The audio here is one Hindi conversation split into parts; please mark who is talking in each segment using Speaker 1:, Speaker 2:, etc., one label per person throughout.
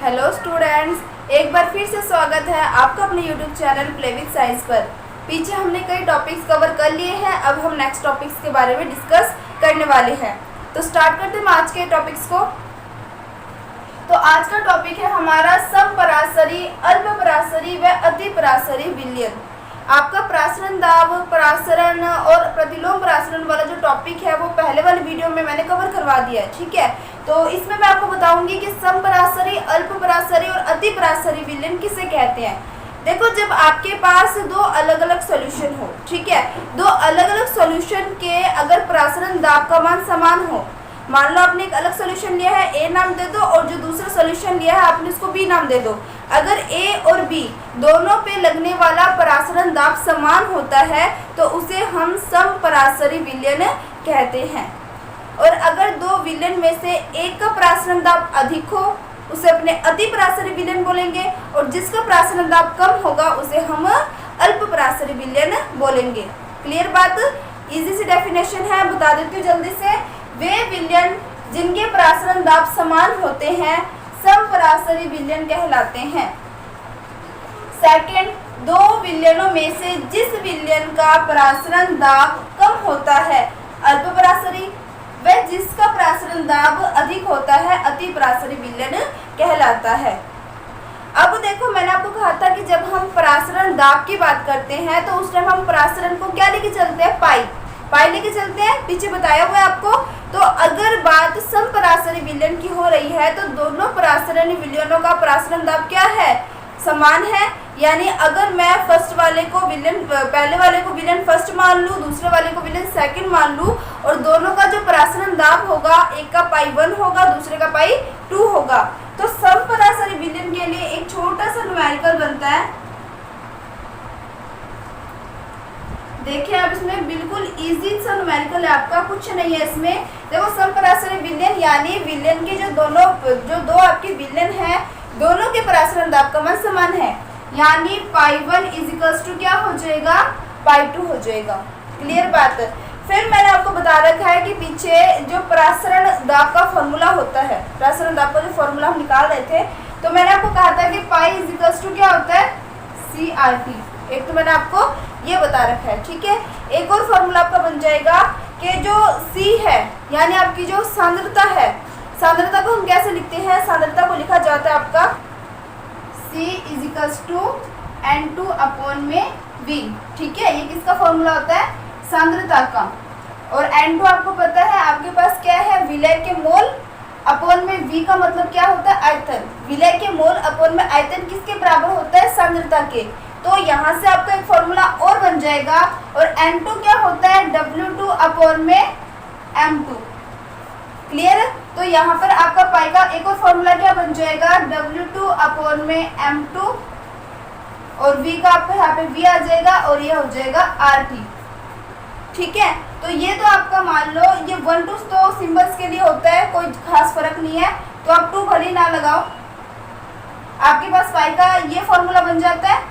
Speaker 1: हेलो स्टूडेंट्स, एक बार फिर से स्वागत है आपका अपने YouTube channel play with science पर। पीछे हमने कई टॉपिक्स कवर कर लिए हैं, अब हम नेक्स्ट टॉपिक्स के बारे में डिस्कस करने वाले हैं। तो स्टार्ट करते हैं आज के टॉपिक्स को। तो आज का टॉपिक है हमारा समपराशरी, अल्पपराशरी व अतिपराशरी विलयन। आपका प्रासरण दाब, प्रासरण और प्रतिलोम प्रासरण वाला जो टॉपिक है वो पहले वाले वीडियो में मैंने कवर करवा दिया है, ठीक है। तो इसमें मैं आपको बताऊंगी कि समपराशरी, अल्पपराशरी और अतिपराशरी विलयन किसे कहते हैं। देखो, जब आपके पास दो अलग अलग सॉल्यूशन हो, ठीक है, दो अलग अलग सॉल्यूशन के अगर प्रासरण दाब का मान समान हो, मान लो आपने एक अलग सॉल्यूशन लिया है, ए नाम दे दो, और जो दूसरा सॉल्यूशन लिया है आपने उसको बी नाम दे दो। अगर ए और बी दोनों पे लगने वाला परासरण दाब समान होता है तो उसे हम समपराशरी विलयन कहते हैं। और अगर दो विलयन में से एक का परासरण दाब अधिक हो उसे अपने अतिपराशरी विलयन बोलेंगे, और जिसका परासरण दाब कम होगा उसे हम अल्पपराशरी विलयन बोलेंगे। क्लियर बात? इजी सी डेफिनेशन है, बता देती हूँ जल्दी से। वे विलयन जिनके परासरण दाब समान होते हैं समपराशरी विलयन कहलाते हैं। सेकंड, दो विलयनों में से जिस विलयन का परासरण दाब कम होता है अल्पपराशरी, व जिसका परासरण दाब अधिक होता है अतिपराशरी विलयन कहलाता है। अब देखो, मैंने आपको कहा था कि जब हम परासरण दाब की बात करते हैं तो उस टाइम हम परासरण को क्या लेके चलते हैं? पाई लेके चलते हैं, पीछे बताया हुआ है आपको। तो अगर बात समपराशरी विलयन की हो रही है तो दोनों परासरण विलयनों का परासरण दाब क्या है? समान है। यानी अगर मैं फर्स्ट वाले को विलयन, पहले वाले को विलयन फर्स्ट मान लूँ, दूसरे वाले को विलयन सेकंड मान लूँ, और दोनों का जो परासरण दाब होगा, एक का पाई 1 होगा, दूसरे का पाई 2 होगा, तो समपराशरी विलयन के लिए एक छोटा सा न्यूमेरिकल बनता है। देखिए, अब इसमें बिल्कुल इजी सा न्यूमेरिकल है, आपका कुछ नहीं है इसमें। देखो, समपराशरी विलयन यानी विलयन के जो दो आपके विलयन हैं, दोनों के परासरण दाब का मान समान है, यानी पाई 1 इजिकल्स टू क्या हो जाएगा? पाई 2 हो जाएगा। क्लियर बात? फिर मैंने आपको बता रखा है कि पीछे जो परासरण दाब का फॉर्मूला होता है, परासरण दाब का जो फॉर्मूला हम निकाल रहे थे, तो मैंने आपको कहा था कि पाई इजिकल्स टू क्या होता है? CRT। एक तो मैंने आपको ये बता रखा है, ठीक है। एक और फॉर्मूला आपका बन जाएगा कि जो C है यानी आपकी जो सांद्रता है, सांद्रता को हम कैसे लिखते हैं? सांद्रता को लिखा जाता है आपका C equals to N2 upon में V, ठीक है। ये किसका फॉर्मूला होता है? सांद्रता का। और N2 आपको पता है आपके पास क्या है? विलय के मोल अपॉन में V का मतलब क्या होता है? आयतन। विलय के मोल अपॉन में आयतन किसके बराबर होता है? सांद्रता के। तो यहाँ से आपका एक फॉर्मूला और बन जाएगा, और N2 क्या होता है? W2 अपॉन में M2। क्लियर? तो यहाँ पर आपका पाई का एक और फॉर्मूला क्या बन जाएगा? W2 अपॉन में M2, और V का आपका यहाँ पे V आ जाएगा, और ये हो जाएगा RT, ठीक है। तो ये तो आपका मान लो ये 1 2 तो सिंबल्स के लिए होता है, कोई खास फर्क नहीं है, तो आप 2 भले ना लगाओ, आपके पास पाई का ये फॉर्मूला बन जाता है।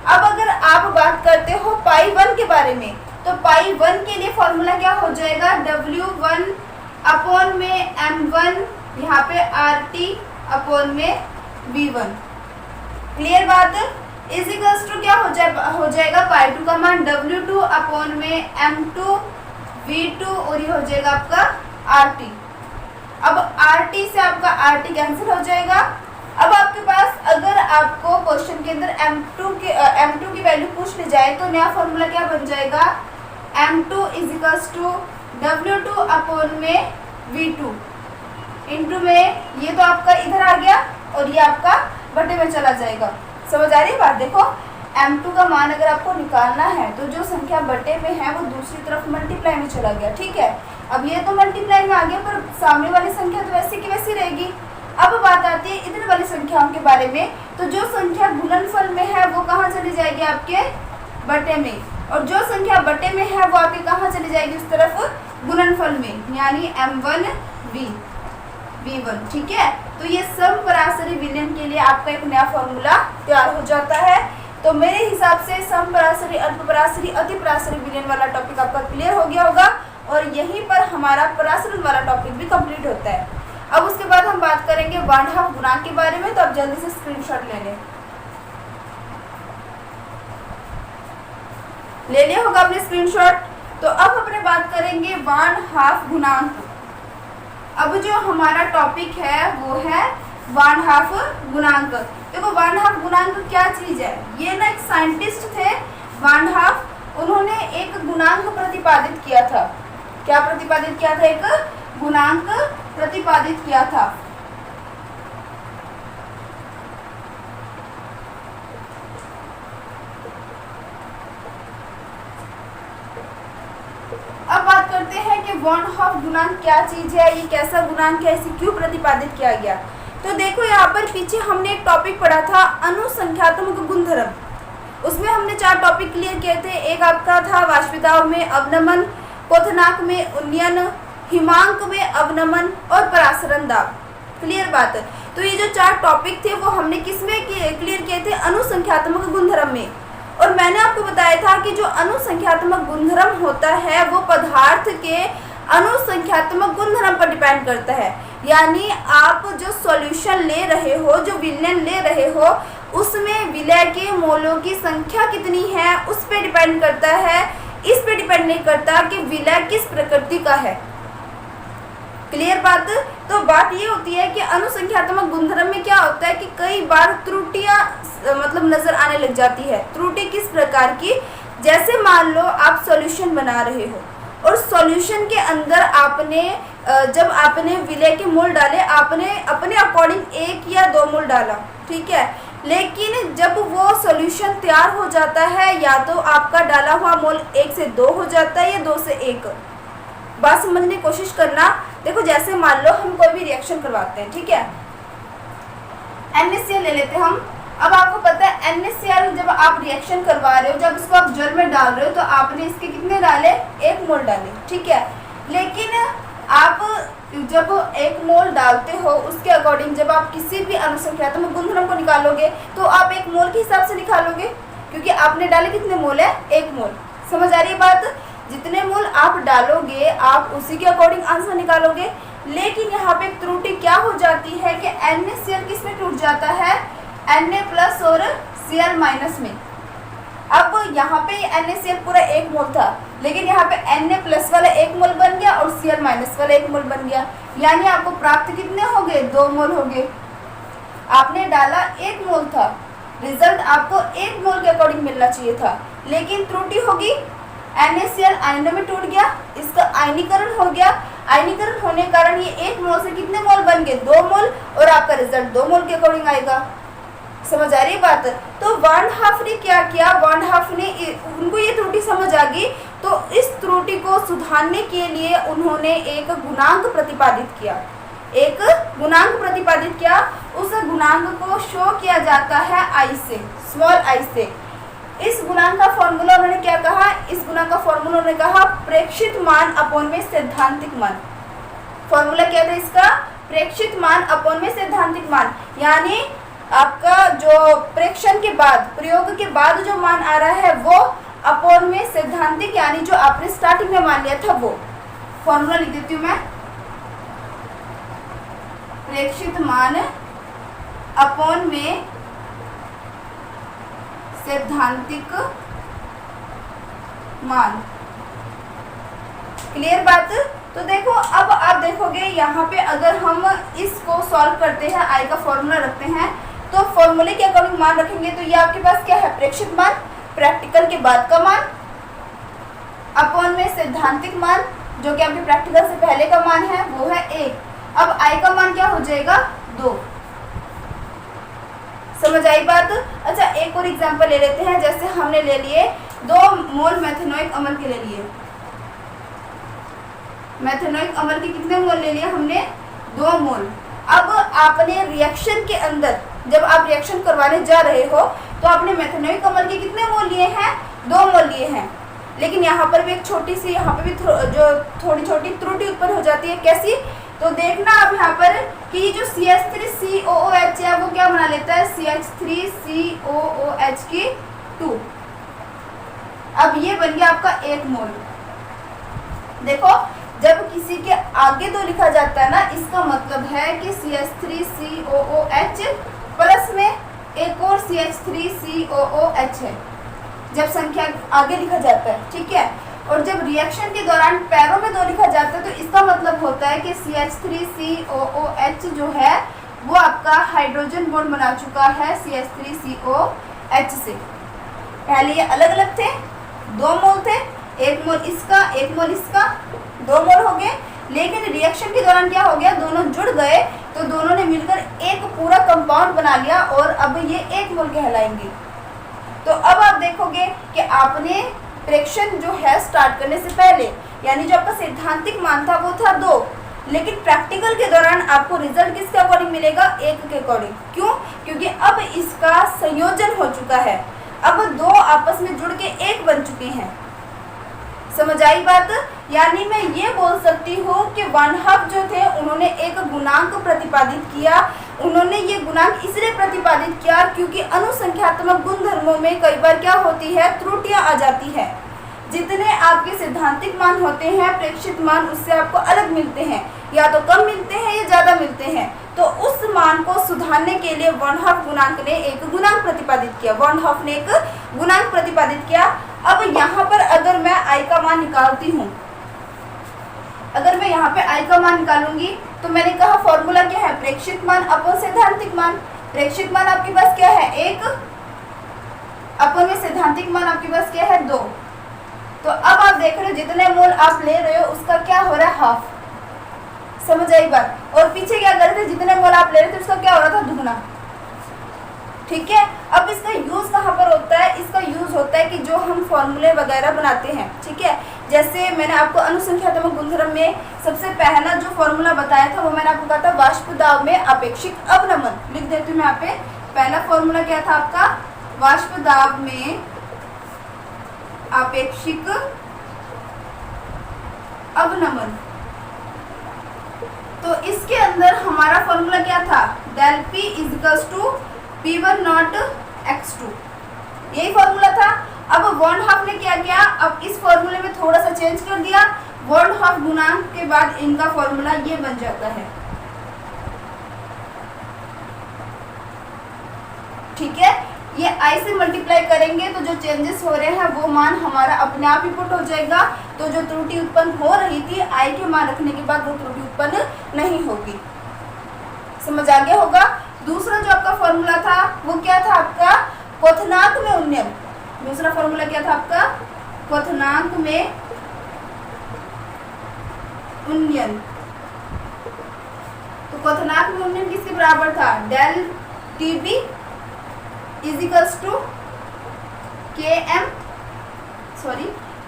Speaker 1: अब अगर आप बात करते हो पाई 1 के बारे में, तो पाई 1 के लिए फॉर्मूला क्या हो जाएगा? W1 अपॉन में M1, यहाँ पे RT अपॉन में V1। क्लियर बात? इजिकल्स टू क्या हो जाएगा? पाई 2 का मान W2 अपॉन में M2 V2, और ये हो जाएगा आपका RT। अब RT से आपका RT कैंसिल हो जाएगा। अब आपके पास अगर आपको क्वेश्चन के अंदर M2 की वैल्यू पूछ ली जाए तो नया फॉर्मूला क्या बन जाएगा? M2 equals to W2 upon में V2 इंटू में ये तो आपका इधर आ गया, और ये आपका बटे में चला जाएगा। समझ आ रही है बात? देखो, M2 का मान अगर आपको निकालना है तो जो संख्या बटे में है वो दूसरी तरफ मल्टीप्लाई में चला गया, ठीक है। अब ये तो मल्टीप्लाई में आ गया, पर सामने वाली संख्या तो वैसी की वैसी रहेगी। अब बात आती है इधर वाली संख्याओं के बारे में, तो जो संख्या गुणनफल में है वो कहाँ चली जाएगी? आपके बटे में, और जो संख्या बटे में है वो आपके कहाँ चली जाएगी? उस तरफ गुणनफल में, यानी M1 V1, ठीक है। तो ये समपराशरी विलयन के लिए आपका एक नया फॉर्मूला तैयार हो जाता है। तो मेरे हिसाब से समपराशरी, अल्पपराशरी, अतिपराशरी विलयन वाला टॉपिक आपका क्लियर हो गया होगा, और यहीं पर हमारा परासरण वाला टॉपिक भी कंप्लीट होता है। अब उसके बाद हम बात करेंगे 1/2 गुणांक के बारे में, तो आप जल्दी से स्क्रीनशॉट ले लिया होगा आपने स्क्रीनशॉट। तो अब अपने बात करेंगे 1/2 गुणांक। अब जो हमारा टॉपिक है वो है 1/2 गुणांक। देखो 1/2 गुणांक क्या चीज है, ये ना एक साइंटिस्ट थे 1/2, उन्होंने एक गुणांक प्रतिपादित किया था। क्या प्रतिपादित किया था? एक गुणांक प्रतिपादित किया था। अब बात करते हैं कि 1/2 गुणांक क्या चीज है, ये कैसा गुणांक है, इसे क्यों प्रतिपादित किया गया। तो देखो यहाँ पर पीछे हमने एक टॉपिक पढ़ा था अनुसंख्यात्मक गुणधर्म, उसमें हमने 4 टॉपिक क्लियर किए थे। एक आपका था वाष्पिताव में अवनमन, क्वथनांक में उन्नयन, हिमांक में अवनमन और परासरण दाब। क्लियर बात है। तो ये जो 4 टॉपिक थे वो हमने किसमें क्लियर किए थे? अनुसंख्यात्मक गुणधर्म में। और मैंने आपको बताया था कि जो अनुसंख्यात्मक गुणधर्म होता है वो पदार्थ के अनुसंख्यात्मक गुणधर्म पर डिपेंड करता है। यानी आप जो सॉल्यूशन ले रहे हो, जो विलयन ले रहे हो, उसमें विलय के मोलों की संख्या कितनी है उस पर डिपेंड करता है। इस पे डिपेंड नहीं करता कि विलय किस प्रकृति का है। क्लियर बात। तो बात ये होती है कि अनुसंख्यात्मक गुणधर्म में क्या होता है कि कई बार त्रुटियां मतलब नजर आने लग जाती है। त्रुटि किस प्रकार की? जैसे मान लो आप सॉल्यूशन बना रहे हो और सॉल्यूशन के अंदर आपने जब आपने विलय के मोल डाले, आपने अपने अकॉर्डिंग 1 या 2 मोल डाला, ठीक है। लेकिन जब वो सॉल्यूशन तैयार हो जाता है या तो आपका डाला हुआ मोल 1 से 2 हो जाता है या 2 से 1। बात समझने की कोशिश करना। देखो जैसे मान लो हम कोई भी रिएक्शन करवाते हैं, ठीक है, NaCl ले लेते हैं हम। अब आपको पता है NaCl जब आप रिएक्शन करवा रहे हो, जब इसको आप जल में डाल रहे हो तो आपने इसके कितने डाले? 1 मोल डाले, ठीक है। लेकिन आप जब 1 मोल डालते हो उसके अकॉर्डिंग जब आप किसी भी अनुसंख्यात्मक गुणधर्म को निकालोगे तो आप 1 मोल के हिसाब से निकालोगे, क्योंकि आपने डाले कितने मोल है? 1 मोल। समझ आ रही है बात? जितने मोल आप डालोगे आप उसी के अकॉर्डिंग आंसर निकालोगे। लेकिन यहाँ पे एक त्रुटि क्या हो जाती है कि NaCl किस में टूट जाता है? Na+ और Cl- में। अब यहाँ पे NaCl पूरा 1 मोल था, लेकिन यहाँ पे Na+ वाला 1 मोल बन गया और Cl- वाला 1 मोल बन गया। यानी आपको प्राप्त कितने हो गए? 2 मोल हो गए। आपने डाला 1 मोल था, रिजल्ट आपको 1 मोल के अकॉर्डिंग मिलना चाहिए था, लेकिन त्रुटि होगी। NaCl आयनों में टूट गया, इसका आयनीकरण हो गया। आयनीकरण होने के कारण ये 1 मोल से कितने मोल बन गए? 2 मोल, और आपका रिजल्ट 2 मोल के अकॉर्डिंग आएगा। समझ आ रही है बात? तो 1/2 ने क्या किया? 1/2 ने उनको ये त्रुटि समझ आ गई, तो इस त्रुटि को सुधारने के लिए उन्होंने एक गुणांक प्रतिपादित किया। एक गुणांक प्रतिपादित किया। उस गुणांक को शो किया जाता है I से, स्मॉल I से। इस गुणांक का फॉर्मूला उन्होंने क्या कहा? इस गुणांक का फॉर्मूला उन्होंने कहा प्रेक्षित मान अपॉन में सैद्धांतिक मान। फॉर्मूला क्या था इसका? प्रेक्षित मान अपॉन में सैद्धांतिक मान। यानी आपका जो प्रेक्षण के बाद, प्रयोग के बाद जो मान आ रहा है वो अपॉन में सैद्धांतिक, यानी जो आपने स्टार्टिंग में मान लिया था वो। फॉर्मूला लिख देती हूँ मैं, प्रेक्षित मान अपॉन में सैद्धांतिक मान। क्लियर बात? तो देखो अब आप देखोगे यहाँ पे अगर हम इसको सॉल्व करते हैं, I का फॉर्मूला रखते हैं, तो फॉर्मूले के अकॉर्डिंग मान रखेंगे तो ये आपके पास क्या है? प्रेक्षित मान, प्रैक्टिकल के बाद का मान, अपॉन में सैद्धांतिक मान जो कि आपके प्रैक्टिकल से पहले का मान है वो है 1। अब I का मान क्या हो जाएगा? 2। समझ आई बात? अच्छा एक और एग्जांपल ले लेते हैं। जैसे हमने ले लिए 2 मोल मेथेनोइक अम्ल के ले लिए। मेथेनोइक अम्ल के कितने मोल ले लिए हमने? 2 मोल। अब आपने रिएक्शन के अंदर जब आप रिएक्शन करवाने जा रहे हो तो आपने मेथेनोइक अम्ल के कितने मोल लिए हैं? 2 मोल लिए हैं। लेकिन यहाँ पर भी एक छोटी सी, यहाँ पे भी जो थोड़ी छोटी त्रुटि उत्पन्न हो जाती है। कैसी? तो देखना आप यहाँ पर कि ये जो CH3COOH है वो क्या बना लेता है? CH3COOH2। अब ये बन गया आपका 1 मोल। देखो जब किसी के आगे 2 लिखा जाता है ना, इसका मतलब है कि CH3COOH प्लस में एक और CH3COOH है, जब संख्या आगे लिखा जाता है, ठीक है। और जब रिएक्शन के दौरान पैरों में 2 लिखा जाता है तो इसका मतलब होता है कि CH3COOH जो है वो आपका हाइड्रोजन बॉन्ड बना चुका है CH3COH से। पहले ये अलग अलग थे, 2 मोल थे, 1 मोल इसका 1 मोल इसका, 2 मोल हो गए। लेकिन रिएक्शन के दौरान क्या हो गया, दोनों जुड़ गए तो दोनों ने मिलकर एक पूरा कंपाउंड बना लिया और अब ये 1 मोल कहलाएंगे। तो अब आप देखोगे कि आपने प्रेक्षण जो है स्टार्ट करने से पहले, यानी जो आपका सैद्धांतिक मान था वो था 2, लेकिन प्रैक्टिकल के दौरान आपको रिजल्ट किसके अकॉर्डिंग मिलेगा, 1 के अकॉर्डिंग। क्यों? क्योंकि अब इसका संयोजन हो चुका है, अब 2 आपस में जुड़ के 1 बन चुके हैं। समझ आई बात? यानी मैं ये बोल सकती हूँ कि वन हाफ जो थे उन्होंने एक गुणांक प्रतिपादित किया। उन्होंने ये गुणांक इसलिए प्रतिपादित किया क्योंकि अनुसंख्यात्मक गुणधर्मों में कई बार क्या होती है, त्रुटियां आ जाती है। जितने आपके सैद्धांतिक मान होते हैं, प्रेक्षित मान उससे आपको अलग मिलते हैं, या तो कम मिलते हैं या ज़्यादा मिलते हैं। तो उस मान को सुधारने के लिए वन हाफ गुणांक ने एक गुणांक प्रतिपादित किया, वन हाफ ने एक गुणांक प्रतिपादित किया। अब यहाँ पर अगर मैं आई का मान निकालती हूँ, अगर मैं यहाँ पे आई का मान निकालूंगी तो मैंने कहा फॉर्मूला क्या है, प्रेक्षित मान अपन सैद्धांतिक मान। प्रेक्षित मान आपके पास क्या है, 1, अपन में सैद्धांतिक मान आपके पास क्या है, 2। तो अब आप देख रहे हो जितने मोल आप ले रहे हो उसका क्या हो रहा है, हाफ। समझ आई बात? और पीछे क्या कर रहे थे, जितने मोल आप ले रहे थे उसका क्या हो रहा था, दुगना। ठीक है। अब इसका यूज कहाँ पर होता है, इसका यूज होता है कि जो हम फॉर्मूले वगैरह बनाते हैं, ठीक है। जैसे मैंने आपको अनुसंख्यात्मक गुणधर्म में सबसे पहला जो फॉर्मूला बताया था वो मैंने आपको कहा था वाष्प दाब में अपेक्षिक अवनमन। लिख देती हूँ मैं यहाँ पे, पहला फॉर्मूला क्या था आपका, वाष्प दाब में अपेक्षिक अवनमन। तो इसके अंदर हमारा फॉर्मूला क्या था, del P equals to P1 naught X2, यही फॉर्मूला था। अब वन हाफ ने क्या किया, अब इस फॉर्मूले में थोड़ा सा चेंज कर दिया, वन हाफ गुणांक के बाद इनका फॉर्मूला ये बन जाता है। ठीक है, ये आई से मल्टीप्लाई करेंगे तो जो चेंजेस हो रहे हैं वो मान हमारा अपने आप ही पुट हो जाएगा। तो जो त्रुटि उत्पन्न हो रही थी आई के मान रखने के बाद वो त्रुटि उत्पन्न नहीं होगी। समझ आ गया होगा। दूसरा जो आपका फॉर्मूला था वो क्या था आपका, क्वथनांक में उन्नयन। दूसरा फॉर्मूला क्या था आपका, क्वथनांक में उन्नयन। तो क्वथनांक में उन्नयन किसके बराबर था, del TB equals to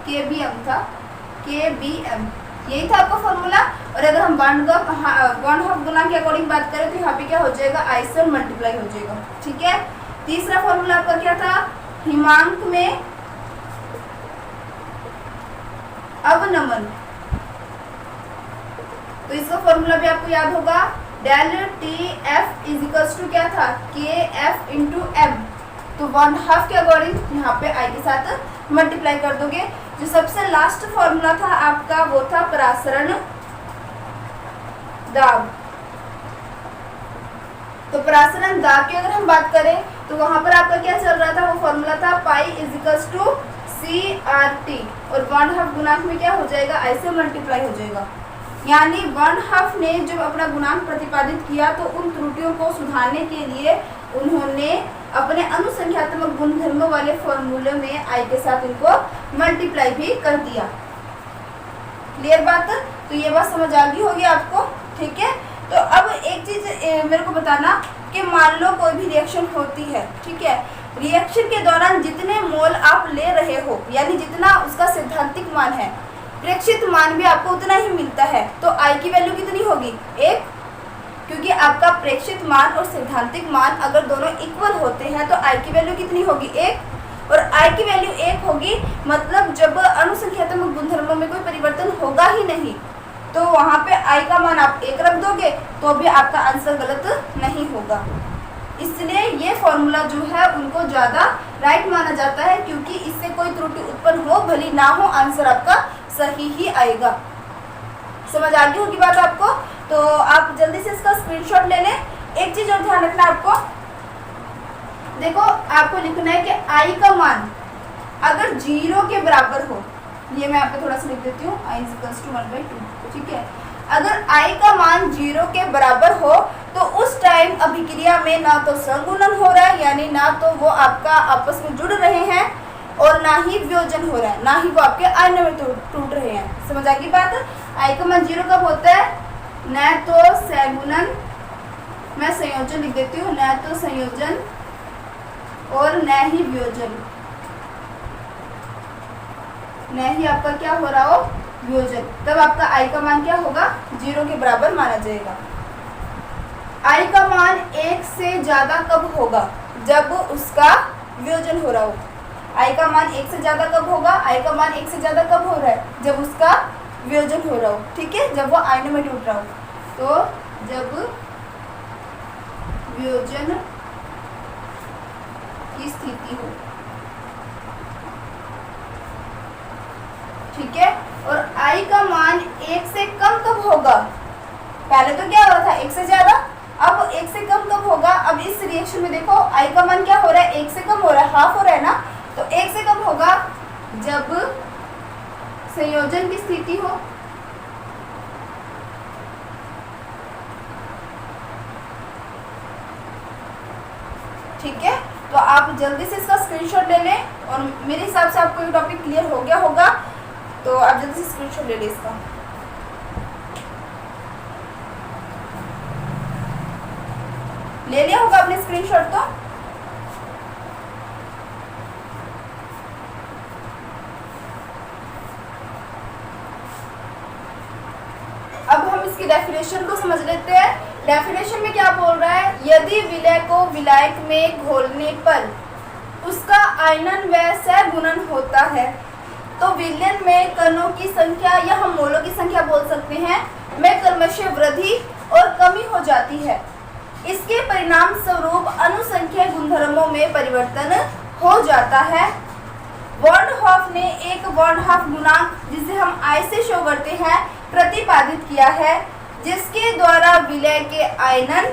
Speaker 1: KBM था, KBM यही था आपका फॉर्मूला। और अगर हम वन हाफ गुना के अकॉर्डिंग बात करें तो यहाँ पे क्या हो जाएगा, आई से मल्टीप्लाई हो जाएगा। ठीक है। तीसरा फॉर्मूला आपका क्या था, हिमांक में अवनमन। तो इसका फॉर्मूला भी आपको याद होगा, डेल TF इजिकल्स टू क्या था, KF इंटू M। तो वन हाफ के अकॉर्डिंग यहाँ पे आई के साथ मल्टीप्लाई कर दोगे। जो सबसे लास्ट फॉर्मूला था आपका वो था परासरण दाब। तो परासरण दाब की अगर हम बात करें तो वहां पर आपका क्या चल रहा था, वो फॉर्मूला था पाई इजिकल्स टू CRT। और वन हाफ गुणांक में क्या हो जाएगा, आई से मल्टीप्लाई हो जाएगा। यानी वन हाफ ने जब अपना गुणांक प्रतिपादित किया तो उन त्रुटियों को सुधारने के लिए उन्होंने अपने अनुसंख्यात्मक गुणधर्मों वाले फॉर्मूले में आई के साथ इनको मल्टीप्लाई भी कर दिया। क्लियर बात? तो ये बात समझ आ गई होगी आपको। ठीक है। तो अब एक चीज मेरे को बताना कि मान लो कोई भी रिएक्शन होती है, ठीक है, रिएक्शन के दौरान जितने मोल आप ले रहे हो यानी जितना उसका सैद्धांतिक मान है, प्रेक्षित मान भी आपको उतना ही मिलता है। तो आई की वैल्यू कितनी होगी, 1, क्योंकि आपका प्रेक्षित मान और सैद्धांतिक मान अगर दोनों इक्वल होते हैं तो आई की वैल्यू कितनी होगी, 1। और आई की वैल्यू 1 होगी मतलब जब अनुसंख्यात्मक गुणधर्मों में कोई परिवर्तन होगा ही नहीं तो वहाँ पे आई का मान आप 1 रख दोगे तो भी आपका आंसर गलत नहीं होगा। इसलिए ये फॉर्मूला जो है उनको ज़्यादा राइट माना जाता है क्योंकि इससे कोई त्रुटि उत्पन्न हो भली ना हो, आंसर आपका सही ही आएगा। समझ आ गई होगी बात आपको। तो आप जल्दी से इसका स्क्रीनशॉट ले लें। एक चीज और ध्यान रखना आपको, देखो आपको लिखना है कि आई का मान अगर 0 के बराबर हो, ये मैं आपको थोड़ा सा लिख देती हूँ, i = 1/2, ठीक है। अगर i का मान 0 के बराबर हो तो उस टाइम अभिक्रिया में ना तो संगुणन हो रहा है, यानी ना तो वो आपका आपस में जुड़ रहे हैं और ना ही वियोजन हो रहा है, ना ही वो आपके आयनों में टूट रहे हैं। समझ आ गई बात। i का मान 0 कब होता है? न तो सगुणन, मैं संयोजन लिख देती हूँ, न तो संयोजन और न ही वियोजन, न ही आपका क्या हो रहा हो, वियोजन। तब आपका i का मान क्या होगा? 0 के बराबर माना जाएगा। i का मान 1 से ज्यादा कब होगा? जब उसका वियोजन हो रहा हो। i का मान 1 से ज्यादा कब होगा? i का मान 1 से ज्यादा कब हो रहा है? जब उसका वियोजन हो रहा हो, ठीक है, जब वो आयनों में टूट रहा हो। तो जब वियोजन की स्थिति हो, ठीक है। और i का मान 1 से कम कब होगा? पहले तो क्या हो रहा था 1 से ज्यादा, अब 1 से कम कब होगा? अब इस रिएक्शन में देखो i का मान क्या हो रहा है? 1 से कम हो रहा है, हाफ हो रहा है ना। तो 1 से कम होगा जब संयोजन की स्थिति हो, ठीक है। तो आप जल्दी से इसका स्क्रीनशॉट ले लें और मेरे हिसाब से आपको ये टॉपिक क्लियर हो गया होगा। तो आप जल्दी से स्क्रीनशॉट ले लें इसका। ले लिया होगा आपने स्क्रीनशॉट तो। अब हम इसकी डेफिनेशन को समझ लेते हैं। डेफिनेशन में क्या बोल रहा है? यदि विलय को विलायक में घोलने पर उसका आयनन व सगुणन होता है तो विलयन में कणों की संख्या या हम मोलों की संख्या बोल सकते हैं में क्रमशः वृद्धि और कमी हो जाती है। इसके परिणाम स्वरूप अनुसंख्यक गुणधर्मों में परिवर्तन हो जाता है। वॉर्नहॉफ ने एक वॉर्नहॉफ गुणांक, जिसे हम I से शो करते हैं, प्रतिपादित किया है, जिसके द्वारा विलय के आयनन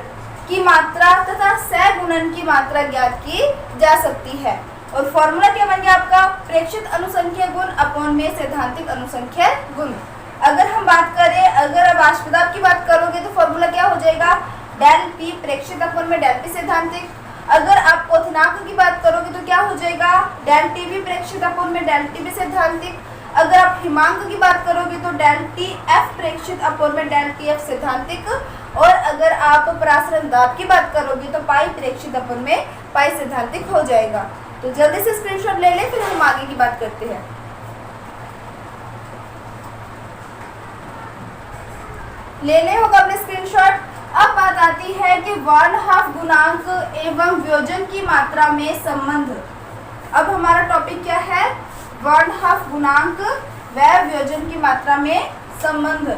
Speaker 1: की मात्रा तथा सगुणन की मात्रा ज्ञात की जा सकती है। और फॉर्मूला क्या बन गया आपका? प्रेक्षित अनुसंख्यक गुण अपॉन में सैद्धांतिक अनुसंख्यक गुण। अगर हम बात करें, अगर अब वाष्पदाब की बात करोगे तो फॉर्मूला क्या हो जाएगा? डेल पी प्रेक्षित अपॉन में डेल पी सैद्धांतिक। अगर आप क्वथनांक की बात करोगे तो क्या हो जाएगा? डेल टी भी प्रेक्षित अपॉन में डेल टी भी सैद्धांतिक। अगर आप हिमांक की बात करोगे तो डेल टी एफ प्रेक्षित अपॉन में डेल टी एफ सैद्धांतिक। और अगर आप परासरण दाब की बात करोगे तो पाई प्रेक्षित अपॉन में पाई सैद्धांतिक हो जाएगा। तो जल्दी से स्क्रीनशॉट ले लें, फिर हम आगे की बात करते हैं। ले ले होगा अपने स्क्रीनशॉट। अब बात आती है कि वॉर्नहॉफ गुणांक एवं वियोजन की मात्रा में संबंध। अब हमारा टॉपिक क्या है? वॉर्नहॉफ गुणांक व वियोजन की मात्रा में संबंध।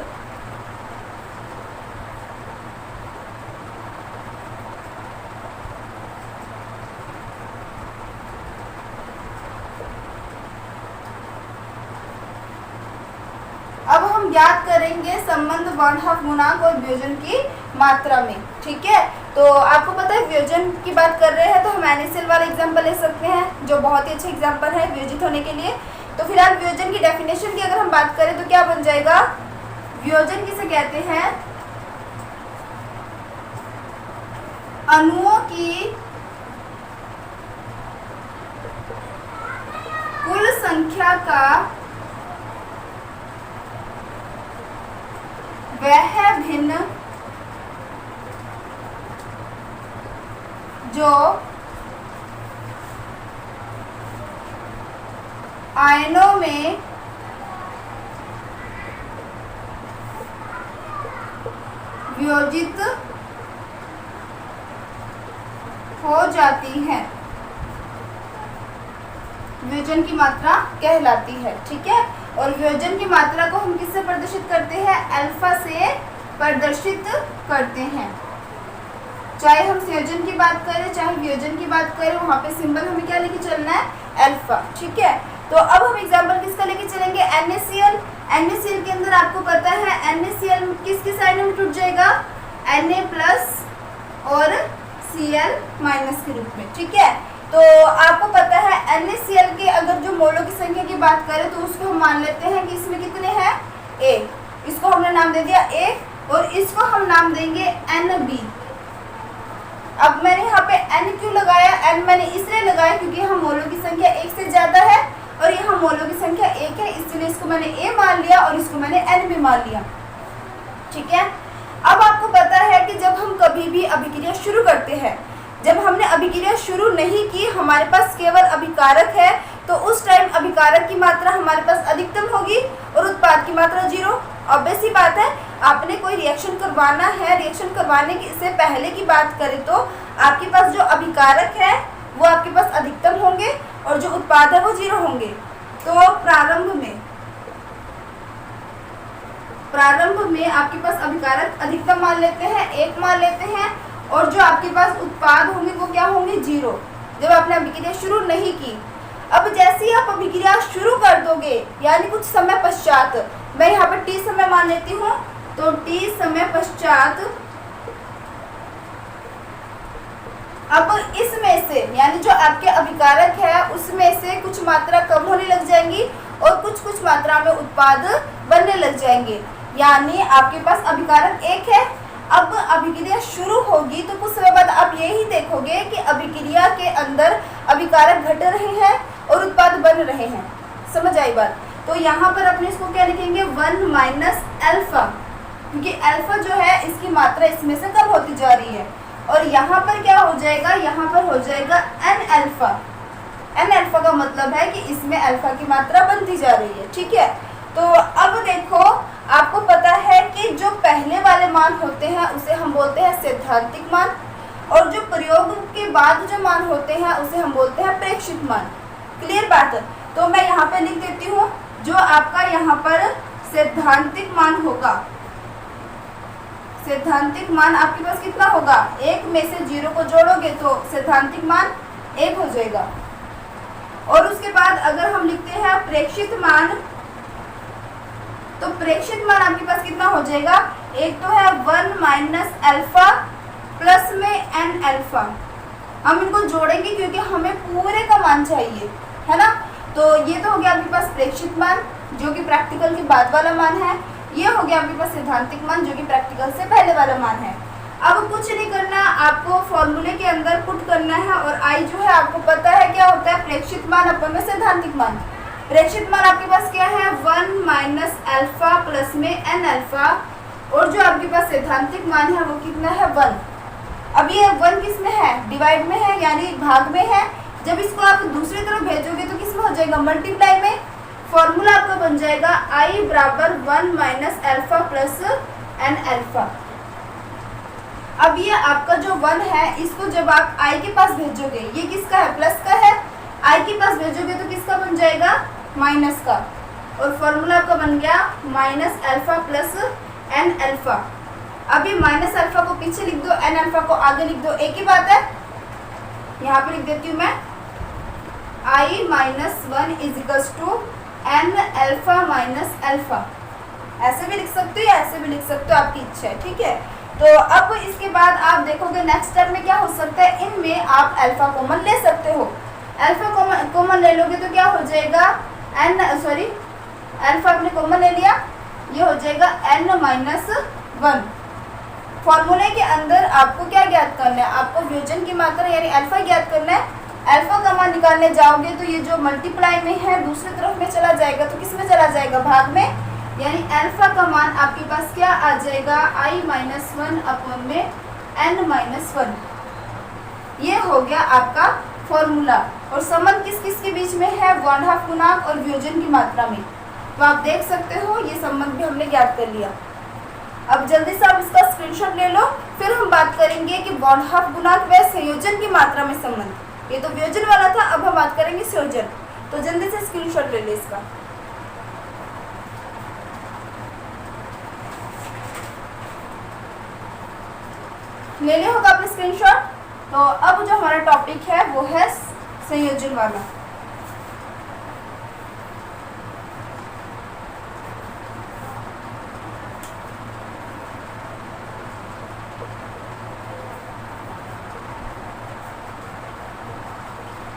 Speaker 1: अब हम ज्ञात करेंगे संबंध वॉर्नहॉफ गुणांक और वियोजन की मात्रा में, ठीक है। तो आपको पता है वियोजन की बात कर रहे हैं तो हम NaCl वाला एग्जांपल ले सकते हैं, जो बहुत ही अच्छा एग्जांपल है वियोजित होने के लिए। तो फिलहाल वियोजन की डेफिनेशन की अगर हम बात करें तो क्या बन जाएगा? वियोजन किसे कहते हैं? अणुओं की कुल संख्या का वह भिन्न जो आयनों में वियोजित हो जाती है, वियोजन की मात्रा कहलाती है, ठीक है। और वियोजन की मात्रा को हम किससे प्रदर्शित करते हैं? अल्फा से प्रदर्शित करते हैं। चाहे हम संयोजन की बात करें चाहे वियोजन की बात करें, वहां पे सिंबल हमें क्या लेके चलना है? अल्फा, ठीक है। तो अब हम एग्जांपल किसका लेके चलेंगे? NaCl। NaCl के अंदर आपको पता है NaCl किसकी साइड में टूट जाएगा, Na प्लस और Cl माइनस के रूप में, ठीक है। तो आपको पता है NaCl के अगर जो मोलों की संख्या की बात करें तो उसको हम मान लेते हैं कि इसमें कितने हैं, A, इसको हमने नाम दे दिया A, और इसको हम नाम देंगे NB। अब मैंने यहाँ पे N क्यों लगाया, N मैंने इसलिए लगाया क्योंकि यहाँ मोलों की संख्या एक से ज्यादा है और यहाँ मोलों की संख्या एक है, इसलिए इसको मैंने A मान लिया और इसको मैंने N भी मान लिया, ठीक है। अब आपको पता है कि जब हम कभी भी अभिक्रिया शुरू करते हैं, जब हमने अभिक्रिया शुरू नहीं की, हमारे पास केवल अभिकारक है, तो उस टाइम अभिकारक की मात्रा हमारे पास अधिकतम होगी और उत्पाद की मात्रा 0। ऑब्वियस ही बात है, आपने कोई रिएक्शन करवाना है, रिएक्शन करवाने से पहले की बात करें तो आपके पास जो अभिकारक है वो आपके पास अधिकतम होंगे और जो उत्पाद है वो 0 होंगे। तो प्रारंभ में आपके पास अभिकारक अधिकतम मान लेते हैं, 1 मान लेते हैं, और जो आपके पास उत्पाद होंगे वो क्या होंगे, 0, जब आपने अभिक्रिया शुरू नहीं की। अब जैसे ही आप अभिक्रिया शुरू कर दोगे, यानी कुछ समय पश्चात, मैं यहाँ पर T समय मान लेती हूँ, तो T समय पश्चात अब इसमें से, यानी जो आपके अभिकारक है उसमें से कुछ मात्रा कम होने लग जाएंगी और कुछ मात्रा में उत्पाद बनने लग जाएंगे, यानी आपके पास अभिकारक 1 है। अब अभिक्रिया शुरू होगी तो कुछ समय बाद आप यही देखोगे कि अभिक्रिया के अंदर अभिकारक घट रहे हैं और उत्पाद बन रहे हैं, समझ आई बात। तो यहाँ पर अपने इसको क्या लिखेंगे, 1 माइनस अल्फा, क्योंकि अल्फा जो है इसकी मात्रा इसमें से कम होती जा रही है, और यहाँ पर क्या हो जाएगा, यहाँ पर हो जाएगा n अल्फा। n अल्फा का मतलब है कि इसमें अल्फा की मात्रा बनती जा रही है, ठीक है। तो अब देखो, आपको पता है कि जो पहले वाले मान होते हैं उसे हम बोलते हैं सैद्धांतिक मान, और जो प्रयोग के बाद जो मान होते हैं उसे हम बोलते हैं प्रेक्षित मान। क्लियर बात। तो मैं यहाँ पे लिख देती हूँ, जो आपका यहाँ पर सैद्धांतिक मान होगा, सैद्धांतिक मान आपके पास कितना होगा, 1 में से 0 को जोड़ोगे तो सैद्धांतिक मान 1 हो जाएगा। और उसके बाद अगर हम लिखते हैं प्रेक्षित मान, तो प्रेक्षित मान आपके पास कितना हो जाएगा, एक तो है 1 माइनस अल्फा प्लस में n अल्फा। हम इनको जोड़ेंगे क्योंकि हमें पूरे का मान चाहिए, है ना। तो ये तो हो गया आपके पास प्रेक्षित मान, जो कि प्रैक्टिकल के बाद वाला मान है। ये हो गया आपके पास सैद्धांतिक मान, जो कि प्रैक्टिकल से पहले वाला मान है। अब कुछ नहीं करना, आपको फॉर्मूले के अंदर पुट करना है, और आई जो है आपको पता है क्या होता है, प्रेक्षित मान अपन में सैद्धांतिक मान। प्रेक्षित मान आपके पास क्या है, 1 माइनस अल्फा प्लस में n अल्फा, और जो आपके पास सैद्धांतिक मान है वो कितना है, 1। अब ये 1 किस में है, डिवाइड में है, यानी भाग में है। जब इसको आप दूसरी तरफ भेजोगे तो किस में हो जाएगा, मल्टीप्लाई में। फॉर्मूला आपका बन जाएगा I बराबर 1 minus alpha plus n alpha. अब ये आपका जो 1 है, इसको जब आप I के पास भेजोगे, ये किसका है, प्लस का है, I के पास भेजोगे तो किसका बन जाएगा, माइनस का। और फॉर्मूला आपका बन गया minus alpha plus n alpha. अब ये माइनस अल्फा को पीछे लिख दो, n अल्फा को आगे लिख दो, एक ही बात है। यहाँ पे लिख देती हूँ मैं, I minus 1 is equals to n alpha minus alpha. ऐसे भी लिख सकते हो, ऐसे भी लिख सकते हो, आपकी इच्छा है, ठीक है। तो अब इसके बाद आप देखोगे नेक्स्ट स्टेप में क्या हो सकता है, इनमें आप अल्फा कॉमन ले सकते हो। अल्फा कॉमन ले लोगे तो क्या हो जाएगा, अल्फा आपने कॉमन ले लिया, ये हो जाएगा n माइनस 1। फॉर्मूले के अंदर आपको क्या ज्ञात करना है, आपको वियोजन की मात्रा यानी अल्फा ज्ञात करना है। अल्फा का मान निकालने जाओगे तो ये जो मल्टीप्लाई में है दूसरी तरफ में चला जाएगा, तो किस में चला जाएगा, भाग में, यानी अल्फा का मान आपके पास क्या आ जाएगा, I माइनस 1 अपॉन में n माइनस 1। ये हो गया आपका फॉर्मूला। और संबंध किस किस के बीच में है, 1/2 गुणांक और वियोजन की मात्रा में। तो आप देख सकते हो ये संबंध भी हमने ज्ञात कर लिया। अब जल्दी से आप इसका स्क्रीनशॉट ले लो, फिर हम बात करेंगे कि 1/2 गुणांक व संयोजन की मात्रा में संबंध। ये तो वियोजन वाला था, अब हम बात करेंगे संयोजन। तो जल्दी से स्क्रीनशॉट ले ले इसका। ले लिया होगा आपने स्क्रीनशॉट। तो अब जो हमारा टॉपिक है वो है संयोजन वाला।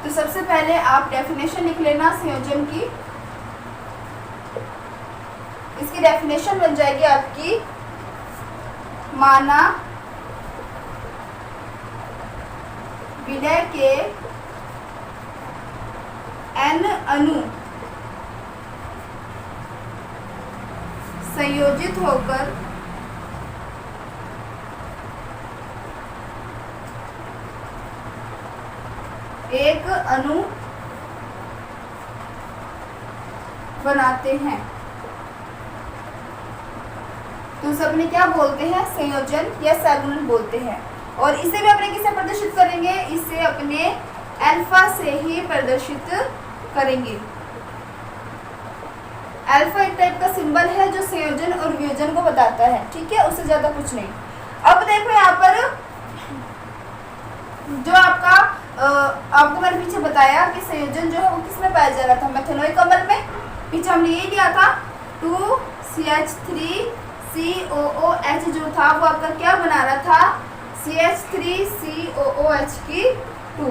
Speaker 1: तो सबसे पहले आप डेफिनेशन लिख लेना संयोजन की। इसकी डेफिनेशन बन जाएगी आपकी, माना विलय के n अणु संयोजित होकर एक अणु बनाते हैं, तो सबने क्या बोलते हैं, संयोजन या सहगुणन बोलते हैं। और इसे भी अपने किसे प्रदर्शित करेंगे, इसे अपने अल्फा से ही प्रदर्शित करेंगे। अल्फा एक टाइप का सिंबल है जो संयोजन और वियोजन को बताता है, ठीक है, उससे ज्यादा कुछ नहीं। अब देखो यहाँ पर जो आपको मैंने पीछे बताया कि संयोजन जो है वो किसमें पाया जा रहा था, मेथेनॉइक अम्ल में। पीछे हमने ये लिया था 2CH3COOH जो था वो आपका क्या बना रहा था, CH3COOH की 2,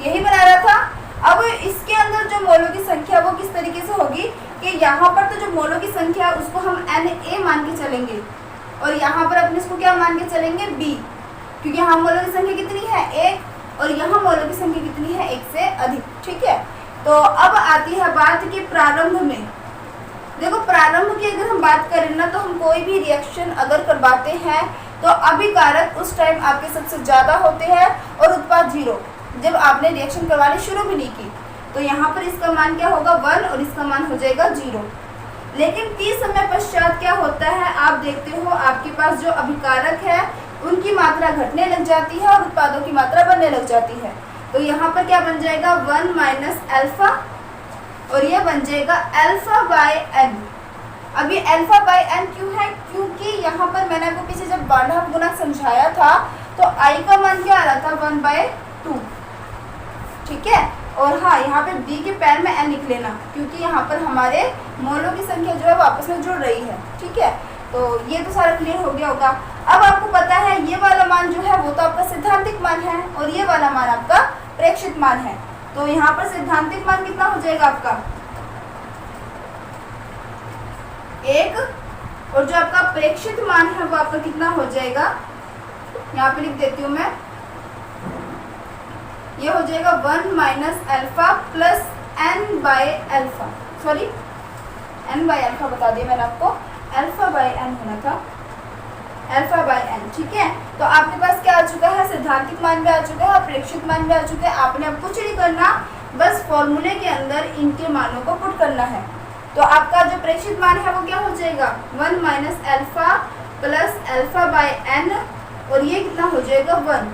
Speaker 1: यही बना रहा था। अब इसके अंदर जो मोलों की संख्या वो किस तरीके से होगी कि यहाँ पर तो जो मोलों की संख्या उसको हम Na मान के चलेंगे, और यहाँ पर अपने इसको क्या मान के चलेंगे, B, क्योंकि यहाँ मोलों की संख्या कितनी है, 1, और यहाँ मोलों की संख्या कितनी है, 1 से अधिक, ठीक है। तो अब आती है बात कि प्रारंभ में, देखो प्रारंभ की अगर हम बात करें ना, तो हम कोई भी रिएक्शन अगर करवाते हैं तो अभिकारक उस टाइम आपके सबसे ज़्यादा होते हैं और उत्पाद 0, जब आपने रिएक्शन करवानी शुरू भी नहीं की। तो यहाँ पर इसका मान क्या होगा, 1, और इसका मान हो जाएगा 0। लेकिन t समय पश्चात क्या होता है, आप देखते हो आपके पास जो अभिकारक है उनकी मात्रा घटने लग जाती है और उत्पादों की मात्रा बढ़ने लग जाती है। तो यहाँ पर क्या बन जाएगा, 1 माइनस अल्फा, और यह बन जाएगा अल्फा बाय n। अभी अल्फा बाय n क्यों है, क्योंकि यहाँ पर मैंने आपको पीछे जब बांधव गुणक समझाया था तो i का मान क्या आ रहा था, 1/2, ठीक है। और हाँ, यहाँ पे b के पैर में n लिख लेना, क्योंकि यहाँ पर हमारे मोलों की संख्या जो है वो आपस में जुड़ रही है, ठीक है। तो ये तो सारा क्लियर हो गया होगा। अब आपको पता है ये वाला मान जो है वो तो आपका सैद्धांतिक मान है, और ये वाला मान आपका प्रेक्षित मान है। तो यहाँ पर सैद्धांतिक मान कितना हो जाएगा आपका, 1, और जो आपका प्रेक्षित मान है वो आपका कितना हो जाएगा, यहाँ पे लिख देती हूँ मैं, ये हो जाएगा 1 minus alpha plus n by alpha, sorry n by alpha बता दिया मैंने आपको, अल्फा बाय n होना था, अल्फा बाय n, ठीक है। तो आपके पास क्या आ चुका है, सैद्धांतिक मान भी आ चुका है, प्रेक्षित मान भी आ चुका है। आपने अब कुछ नहीं करना, बस फॉर्मूले के अंदर इनके मानों को पुट करना है। तो आपका जो प्रेक्षित मान है वो क्या हो जाएगा, 1 minus alpha plus alpha by n, और ये कितना हो जाएगा, 1।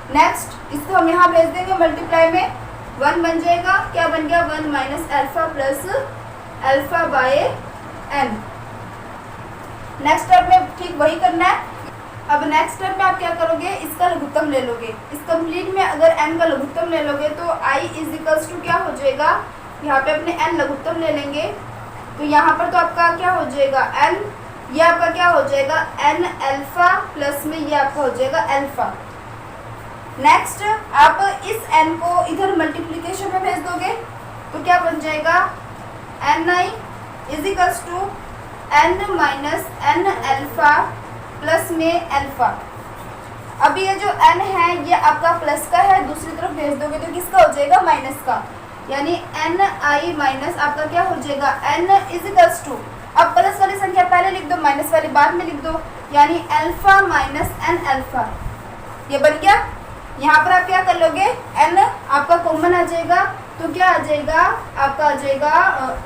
Speaker 1: नेक्स्ट इसको हम यहाँ भेज देंगे मल्टीप्लाई में, 1 बन जाएगा, क्या बन गया, 1 minus alpha plus alpha by n। Next step में ठीक वही करना है। अब नेक्स्ट स्टेप में आप क्या करोगे, इसका लघुत्तम ले लोगे। इस कंप्लीट में अगर n का लघुत्तम ले लोगे तो i इज इक्वल्स टू क्या हो जाएगा, यहाँ पे अपने n लघुत्तम ले लेंगे, तो यहाँ पर तो आपका क्या हो जाएगा, n, ये आपका क्या हो जाएगा, n अल्फा प्लस में ये आपका हो जाएगा अल्फा। नेक्स्ट आप इस n को इधर मल्टीप्लीकेशन में भेज दोगे तो क्या बन जाएगा, ni is equals to n minus n alpha plus में अल्फा। अब ये जो n है ये आपका प्लस का है, दूसरी तरफ भेज दोगे तो किसका हो जाएगा, माइनस का, यानी ni माइनस आपका क्या हो जाएगा, n इज इक्वल्स टू, अब प्लस वाली संख्या पहले लिख दो, माइनस वाली बाद में लिख दो, यानी अल्फा माइनस n अल्फा, ये बन गया। यहाँ पर आप क्या कर लोगे, n आपका कॉमन आ जाएगा, तो क्या आ जाएगा आपका, आ जाएगा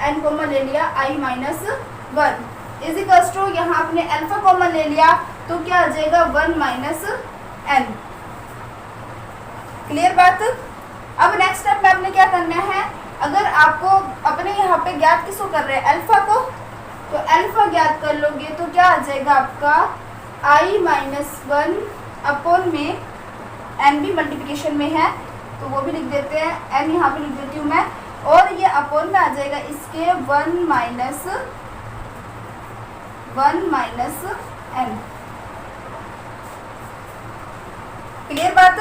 Speaker 1: n कॉमन ले लिया, i minus 1 is equals to, यहाँ आपने अल्फा कॉमन ले लिया तो क्या आ जाएगा, 1 माइनस n। क्लियर बात। अब नेक्स्ट स्टेप में आपने क्या करना है, अगर आपको अपने यहाँ पे ज्ञात किसको कर रहे हैं, अल्फा को, तो अल्फा ज्ञात कर लोगे तो क्या आ जाएगा आपका, i माइनस 1 अपॉन में n भी मल्टीप्लिकेशन में है तो वो भी लिख देते हैं, n यहाँ पे लिख देती हूँ मैं, और ये अपॉन में आ जाएगा इसके 1 माइनस n। क्लियर बात।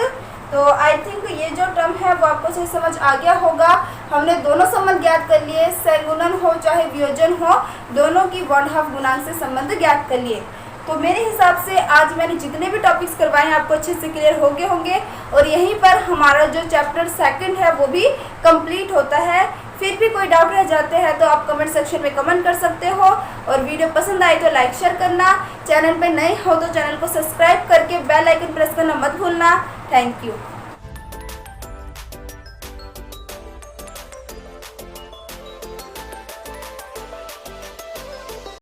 Speaker 1: तो आई थिंक ये जो टर्म है वो आपको सही समझ आ गया होगा। हमने दोनों संबंध ज्ञात कर लिए, सहगुणन हो चाहे वियोजन हो, दोनों की 1/2 गुणांक से संबंध ज्ञात कर लिए। तो मेरे हिसाब से आज मैंने जितने भी टॉपिक्स करवाए हैं आपको अच्छे से क्लियर हो गए होंगे और यहीं पर हमारा जो चैप्टर 2 है वो भी कंप्लीट होता है। फिर भी कोई डाउट रह जाते हैं तो आप कमेंट सेक्शन में कमेंट कर सकते हो और वीडियो पसंद आए तो लाइक शेयर करना, चैनल पे नए हो तो चैनल को सब्सक्राइब करके बेल आइकन प्रेस करना मत भूलना। Thank you.